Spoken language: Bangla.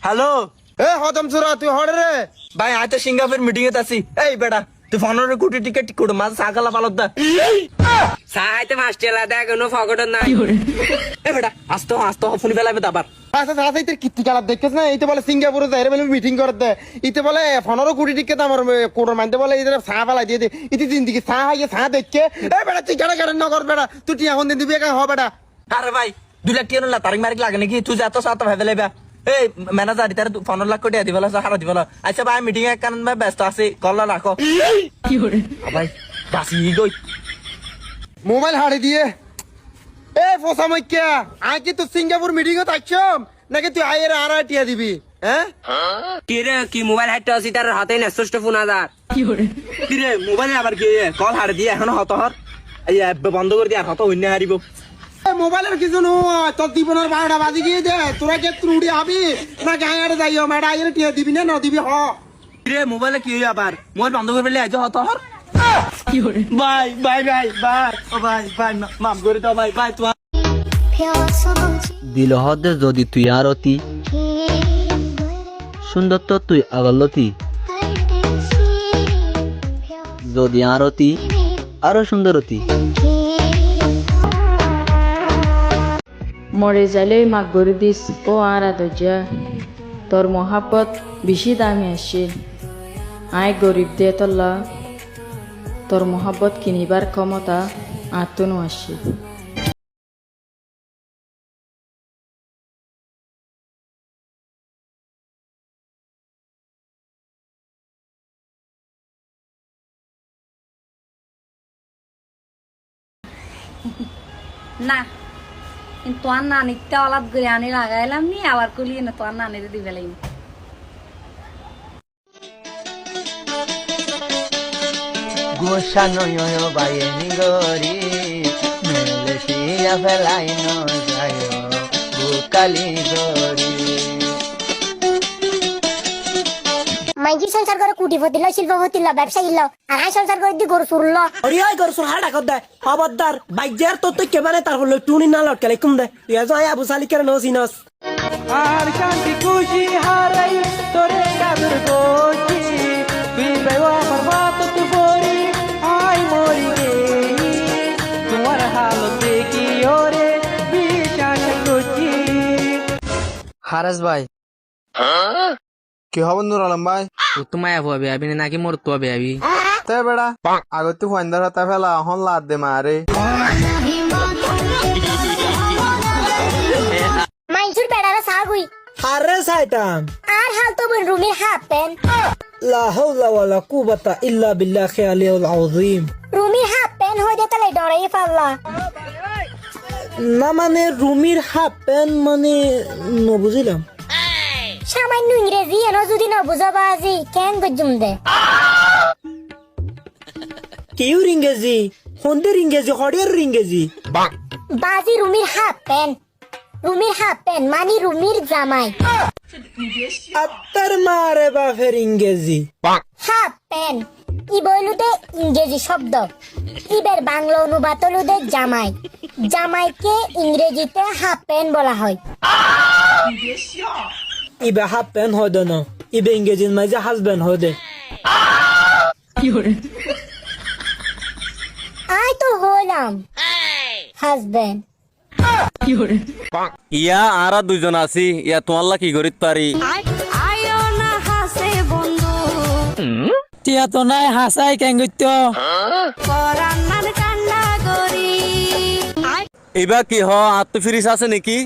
হ্যালো এ হদম সুরা তুই হড়ে রে ভাই আজ তো সিঙ্গাপুর মিটিং এ আছি। এই বেটা তুই 15 কোটি টিকেট কোড মাঝে সাকালা পালত দা সাহাইতে মাস্টেলা দেখ কোনো ফগট নাই। এই বেটা আস্তো ফোন বেলাবে আবার আচ্ছা আচ্ছা তোর কীর্তি কালার দেখছিস না এইতে বলে সিঙ্গাপুরে যাই বলে মিটিং করে দে ইতে বলে 15 কোটি টিকেট আমার কোড়র মানতে বলে ইতে চা পালাই দিয়ে দে ইতে জিন্দিগি চা হাইয়ে চা দেখকে এ বেটা তুই গাড়া নগর বেটা তুই টিয়া এখন দিন দিবি একা হ বেটা আরে ভাই 2 লাখ টাকা না তারিখ মারিক লাগে নাকি তুই যত সাত ভাবে লেবা এই ম্যানেজার তার 15 লাখ কোটি দিবলা হারা দিবলা আচ্ছা ভাই মিটিং এর কারণে ভাই ব্যস্ত আছি কল রাখো কি করে ভাই বাসি গই মোবাইল হাড়ি দিয়ে এ ফসা মইক্যা আই কি তুই সিঙ্গাপুর মিটিং এ থাকছম নাকি তুই আইয়ের আর টিয়া দিবি হ্যাঁ কি রে কি মোবাইল হাইট আছে তার হাতে না ষষ্ঠ ফোন আদার কি রে মোবাইলে আবার কি কল হার দিয়ে এখন হত হর এই বন্ধ করে দিয়ে আর হত হইনা হারিব মোবাইলের কিছু নয় তোর জীবনের 12টা বাজি গিয়ে দে তোরা কে ত্রুটি হবি না গাঁয়ের যাইও ম্যাডা আইয়ের টিয়া দিবি না দিবি হ কি রে মোবাইলে কি আবার মোবাইল বন্ধ করে ফেললে আজ হত হর ভাই ভাই ভাই ভাই ও ভাই ভাই মাফ করে দাও ভাই ভাই তোমার দিল হদে যদি তুই আরতি সুন্দর তো তুই আগলতি যদি আরতি আরো সুন্দরতি মরে যাইলে মাগ গড়ি দিস ও আর আদর্যা তোর মহাপত বেশি দামি আসছিল আয় গরিব দে তল্লা তোর মহাব্বত কিনিবার ক্ষমতা আত্মনু আসছিল না তোমার নানিতে অলাদ করে আনি লাগাইলাম নি আবার কলিয়ে না তোমার নানিতে দিবে লাগি গোসানয় বাইনি গরি মেলেশিয়া ফেলাই যায় বুকালি গরি মাইকি সংসার করে কুটিপতি ল শিল্পপতি ল ব্যবসায়ী ল আর আই সংসার করে দি গরু সুরল ওই গরু সুর হাড়া কর দে খবরদার বাইক যার তোর তো কেবানে তার হলো টুনি না লটকালে কুম দে তুই যাই আবু সালি করে নসিনস আর শান্তি খুশি হারাই তোরে কাদর বসি বিবেওয়া বরবাদ তু পরি আই মরি গেই তোমার হালত দেখি ওরে বিশ্বাস করছি। হারাস ভাই কি হব নুর আলম ভাই তোমায় আবি আবি নাকি মোর তো আবি তে বেড়া আগত তুই ফাইন্দার হাতা ফেলা হন লাদ দে মারে মাইজুর বেড়ারা সাগুই আরে সাইতাম আর হাল তো বন রুমের হাফ প্যান্ট লা হাওলা ওয়ালা কুওয়াতা ইল্লা বিল্লাহি আলিয়ুল আযীম রুমের হাফ প্যান্ট হয়ে তালে ডরাই পাল্লা না মানে রুমির হাফ প্যান্ট মানে বুঝিলাম সামান্য ইংরেজি এনো যদি না বুঝাবা আজি কেন গজুম দে কেউ রিঙ্গেজি হন্দের রিঙ্গেজি হডিয়ার রিঙ্গেজি বাজি রুমের হাফ প্যান্ট মানে রুমির জামাই আত্তার মারে বাফের ইংরেজি হাফ প্যান্ট ই বইলুতে ইংরেজি শব্দ ইবের বাংলা অনুবাদ হলুদে জামাই জামাইকে ইংরেজিতে হাফ প্যান্ট বলা হয় ইবে হাফ প্যান্ট হয় না ইবে ইংরেজির মাঝে হাজব্যান্ড হয় দে আই তো হলাম হাজবেন্ড ইয়া আরা দুজন আছি ইয়া তোমাল্লা কি করিত পারি টিয়া তো নাই হাসাই কেঙ্গিত এবার কি হ আত্মফিরিস আছে নাকি